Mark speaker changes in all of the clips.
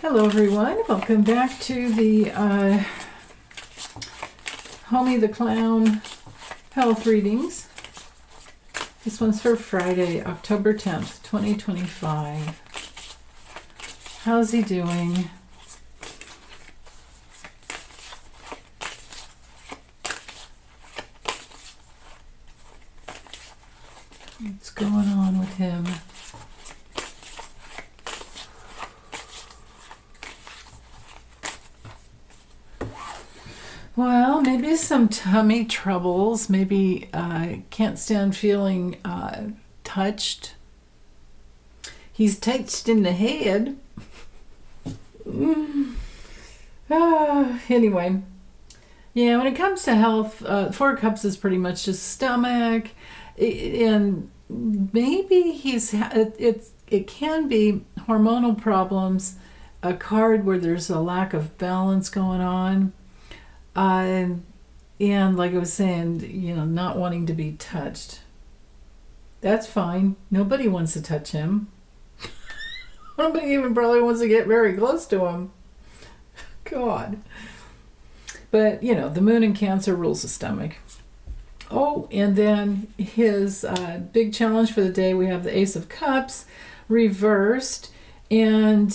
Speaker 1: Hello everyone, welcome back to the Homie the Clown health readings. This one's for Friday, October 10th, 2025. How's he doing? What's going on with him? Well, maybe some tummy troubles. Maybe can't stand feeling touched. He's touched in the head. Anyway, yeah, when it comes to health, Four Cups is pretty much just stomach. And maybe it can be hormonal problems, a card where there's a lack of balance going on. And like I was saying, not wanting to be touched. That's fine. Nobody wants to touch him. Nobody even probably wants to get very close to him. God. But, the moon in Cancer rules the stomach. Oh, and then his big challenge for the day, we have the Ace of Cups reversed. And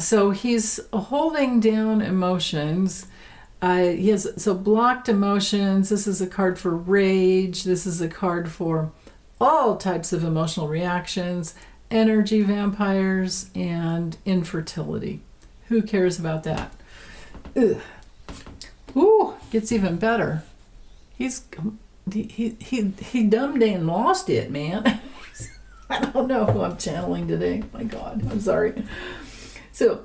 Speaker 1: so he's holding down emotions. He has blocked emotions. This is a card for rage. This is a card for all types of emotional reactions, energy vampires, and infertility. Who cares about that? Ugh. Ooh, gets even better. He dumbed and lost it, man. I don't know who I'm channeling today. My God, I'm sorry. So,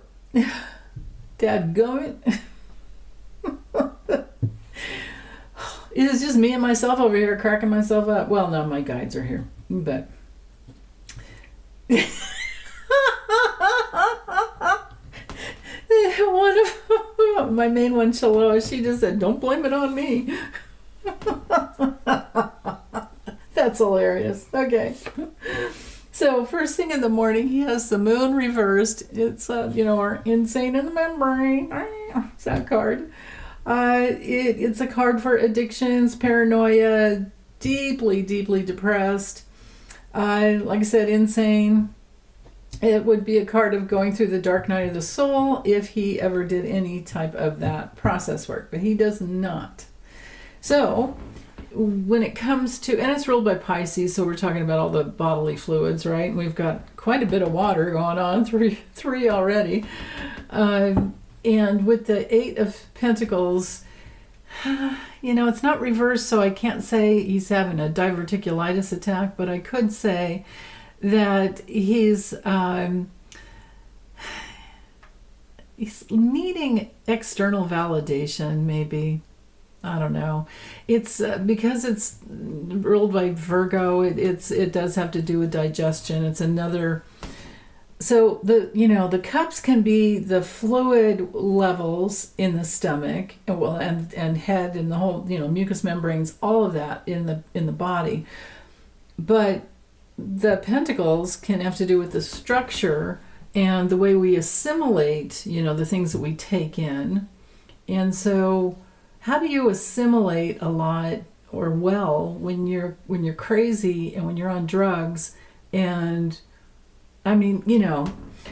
Speaker 1: dadgummit. It's just me and myself over here cracking myself up. Well, no, my guides are here. But one of my main one, Shalloa, she just said, "Don't blame it on me." That's hilarious. Okay. So first thing in the morning, he has the moon reversed. It's, our insane in the membrane. It's that card. It's a card for addictions, paranoia, deeply, deeply depressed. Like I said, insane. It would be a card of going through the dark night of the soul if he ever did any type of that process work, but he does not. So when it comes to, and it's ruled by Pisces, so we're talking about all the bodily fluids, right? We've got quite a bit of water going on, three already. And with the Eight of Pentacles, it's not reversed, so I can't say he's having a diverticulitis attack, but I could say that he's needing external validation, maybe. I don't know. It's because it's ruled by Virgo. It does have to do with digestion. It's another. So the cups can be the fluid levels in the stomach, and head, and the whole mucous membranes, all of that in the body. But the pentacles can have to do with the structure and the way we assimilate, the things that we take in. And so, how do you assimilate a lot or well when you're crazy and when you're on drugs? And I mean,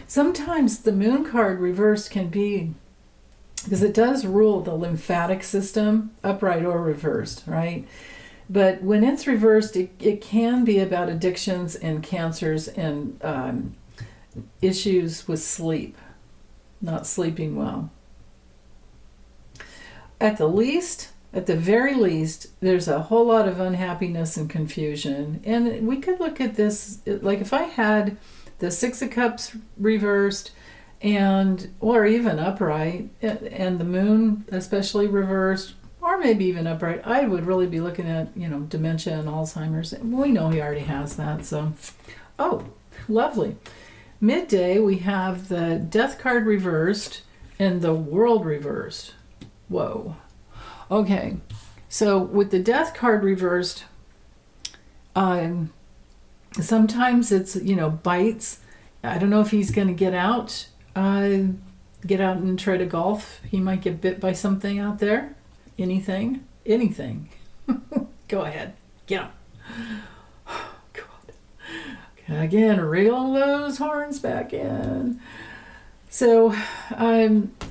Speaker 1: sometimes the moon card reversed can be, because it does rule the lymphatic system, upright or reversed, right? But when it's reversed, it can be about addictions and cancers and issues with sleep, not sleeping well. At the very least, there's a whole lot of unhappiness and confusion. And we could look at this, like if I had the Six of Cups reversed, or even upright, and the moon especially reversed, or maybe even upright, I would really be looking at, dementia and Alzheimer's. We know he already has that, so. Oh, lovely. Midday, we have the Death card reversed and the World reversed. Whoa. Okay. So with the Death card reversed, sometimes it's, bites I don't know if he's going to get out and try to golf. He might get bit by something out there. Anything. Go ahead, get him. God. Again, reel those horns back in. So,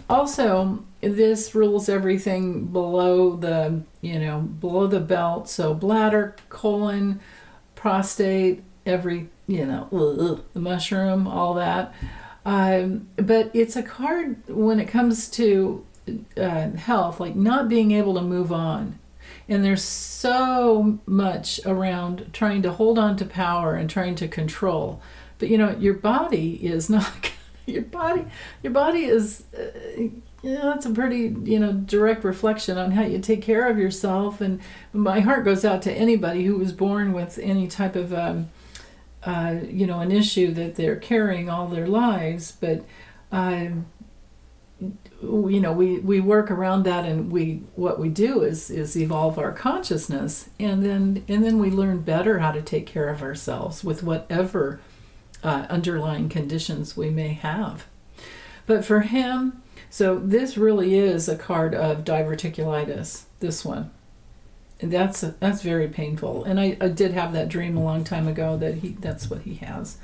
Speaker 1: also, this rules everything below the belt. So bladder, colon, prostate, the mushroom, all that. But it's a card when it comes to health, like not being able to move on. And there's so much around trying to hold on to power and trying to control. But your body is not your body is it's a pretty direct reflection on how you take care of yourself. And my heart goes out to anybody who was born with any type of an issue that they're carrying all their lives. But we work around that, and what we do is evolve our consciousness, and then we learn better how to take care of ourselves with whatever underlying conditions we may have. But for him, so this really is a card of diverticulitis, this one. And that's very painful. And I did have that dream a long time ago that that's what he has.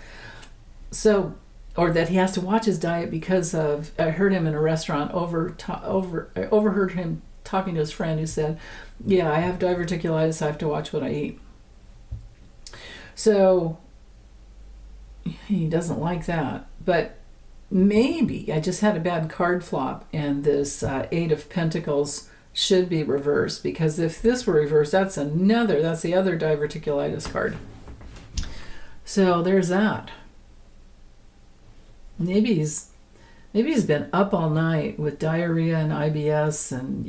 Speaker 1: So, or that he has to watch his diet because of, I heard him in a restaurant, I overheard him talking to his friend who said, yeah, I have diverticulitis, I have to watch what I eat. So he doesn't like that. But maybe I just had a bad card flop, and this Eight of Pentacles should be reversed, because if this were reversed, that's the other diverticulitis card. So there's that. Maybe he's been up all night with diarrhea and IBS, and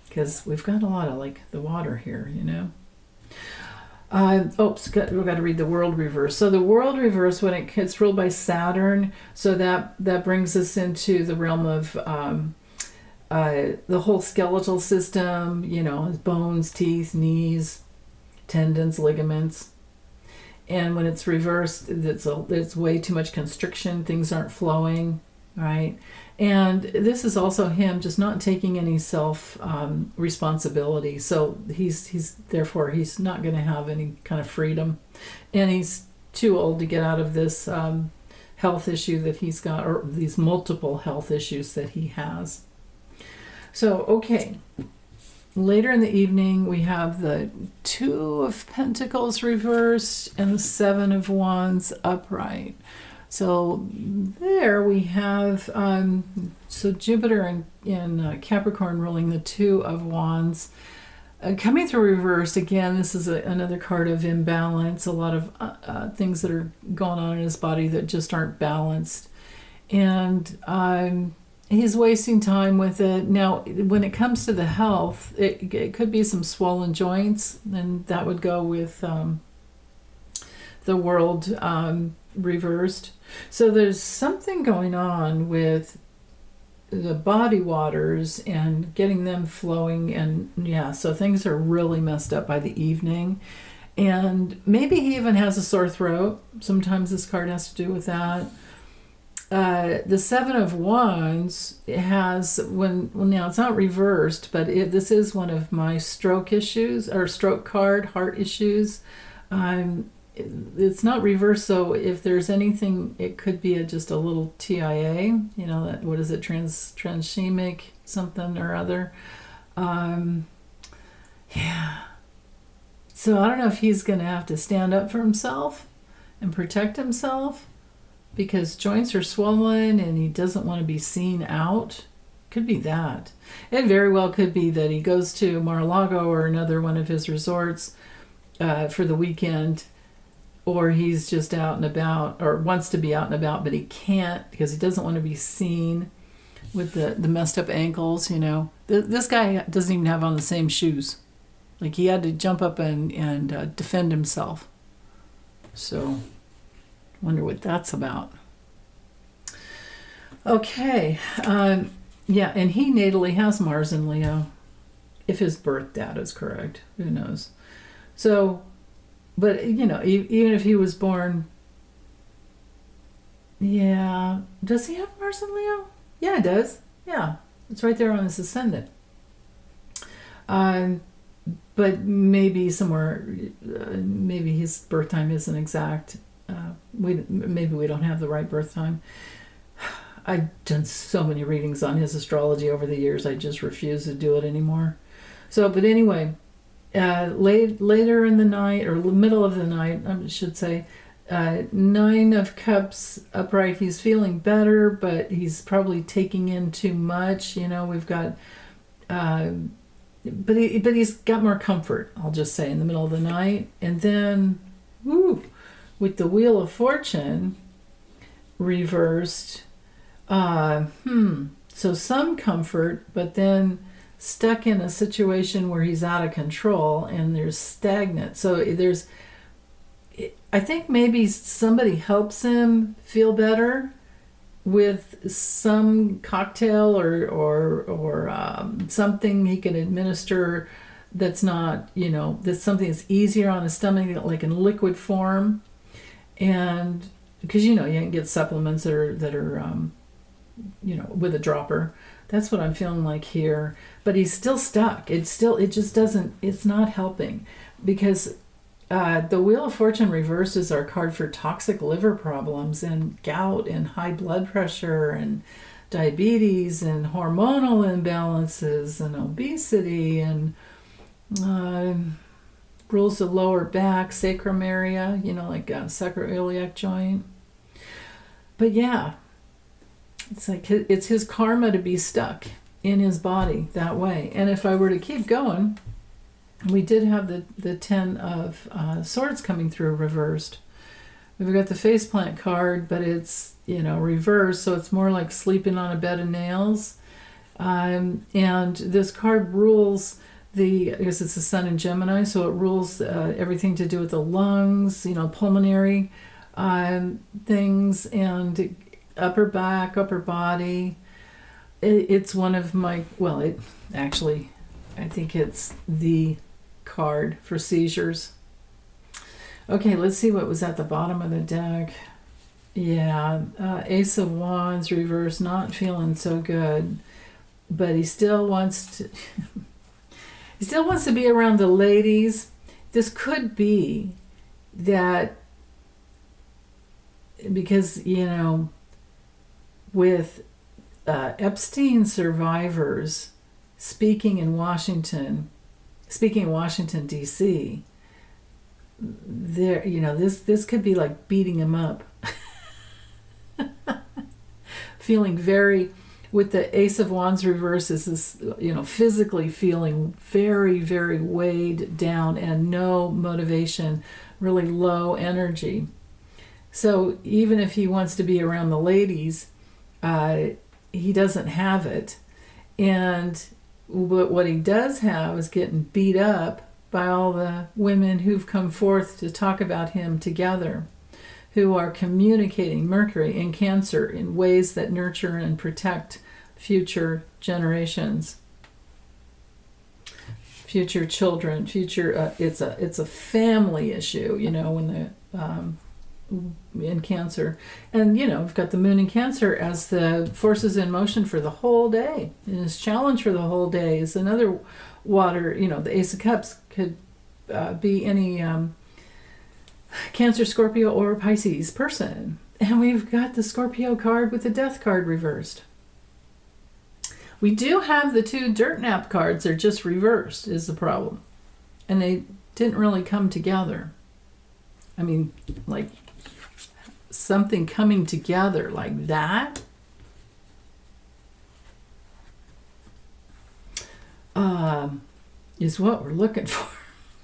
Speaker 1: because we've got a lot of the water here, we've got to read the world reverse. So the world reverse, when it's ruled by Saturn, so that brings us into the realm of the whole skeletal system, bones, teeth, knees, tendons, ligaments. And when it's reversed, it's way too much constriction. Things aren't flowing, right? And this is also him just not taking any self responsibility. So he's therefore he's not going to have any kind of freedom, and he's too old to get out of this health issue that he's got, or these multiple health issues that he has. So okay. Later in the evening, we have the Two of Pentacles reversed and the Seven of Wands upright. So there we have, so Jupiter in Capricorn ruling the Two of Wands. Coming through reverse, again, this is another card of imbalance, a lot of things that are going on in his body that just aren't balanced. And he's wasting time with it. Now, when it comes to the health, it could be some swollen joints, and that would go with the world reversed. So there's something going on with the body waters and getting them flowing, and so things are really messed up by the evening. And maybe he even has a sore throat. Sometimes this card has to do with that. The Seven of Wands has, now it's not reversed, but this is one of my stroke issues, or stroke card, heart issues. It's not reversed, so if there's anything, it could be just a little TIA, that, what is it, transhemic something or other. So I don't know if he's going to have to stand up for himself and protect himself, because joints are swollen and he doesn't want to be seen out. Could be that. It very well could be that he goes to Mar-a-Lago or another one of his resorts for the weekend, or he's just out and about, or wants to be out and about, but he can't because he doesn't want to be seen with the messed up ankles. This guy doesn't even have on the same shoes. Like, he had to jump up and defend himself. So wonder what that's about. Okay. And he natally has Mars in Leo, if his birth data is correct. Who knows? So But even if he was born, yeah, does he have Mars and Leo? Yeah, it does. Yeah, it's right there on his ascendant. But maybe somewhere, maybe his birth time isn't exact. Maybe we don't have the right birth time. I've done so many readings on his astrology over the years. I just refuse to do it anymore. So, but anyway, later in the night, or middle of the night, I should say, 9 of Cups upright. He's feeling better, but he's probably taking in too much. We've got, but he's got more comfort. I'll just say in the middle of the night, and then, with the Wheel of Fortune reversed. So some comfort, but then stuck in a situation where he's out of control and there's stagnant. So I think maybe somebody helps him feel better with some cocktail or something he can administer that's not, that's something that's easier on his stomach, like in liquid form. And because, you can get supplements that are with a dropper. That's what I'm feeling like here. But he's still stuck. It just doesn't, it's not helping, because the Wheel of Fortune reverses our card for toxic liver problems and gout and high blood pressure and diabetes and hormonal imbalances and obesity and rules the lower back, sacrum area, like sacroiliac joint. But yeah, it's like it's his karma to be stuck in his body that way. And if I were to keep going, we did have the 10 of Swords coming through reversed. We've got the faceplant card, but it's, reversed, so it's more like sleeping on a bed of nails. And this card rules I guess it's the Sun in Gemini, so it rules everything to do with the lungs, pulmonary things, and upper back, upper body. It's one of my, I think it's the card for seizures. Okay, let's see what was at the bottom of the deck. Yeah, Ace of Wands reverse, not feeling so good, but he still wants to he still wants to be around the ladies. This could be that because, with Epstein survivors speaking in Washington, D.C., there, this could be like beating him up. Feeling very, with the Ace of Wands reverse, is physically feeling very, very weighed down and no motivation, really low energy. So even if he wants to be around the ladies, he doesn't have it. And what he does have is getting beat up by all the women who've come forth to talk about him together, who are communicating Mercury in Cancer in ways that nurture and protect future generations, future children, it's a family issue, when in Cancer. And we've got the Moon in Cancer as the forces in motion for the whole day, and his challenge for the whole day is another water. The Ace of Cups could be any Cancer, Scorpio, or Pisces person. And we've got the Scorpio card with the Death card reversed. We do have the 2 Dirt Nap cards. They're just reversed is the problem. And they didn't really come together. I mean, like something coming together like that. Is what we're looking for.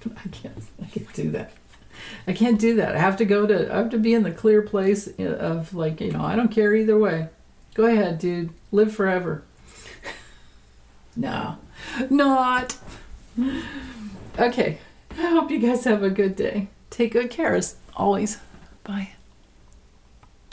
Speaker 1: I can't do that. I can't do that. I have to be in the clear place of I don't care either way. Go ahead, dude. Live forever. No, not. Okay. I hope you guys have a good day. Take good care as always. Bye.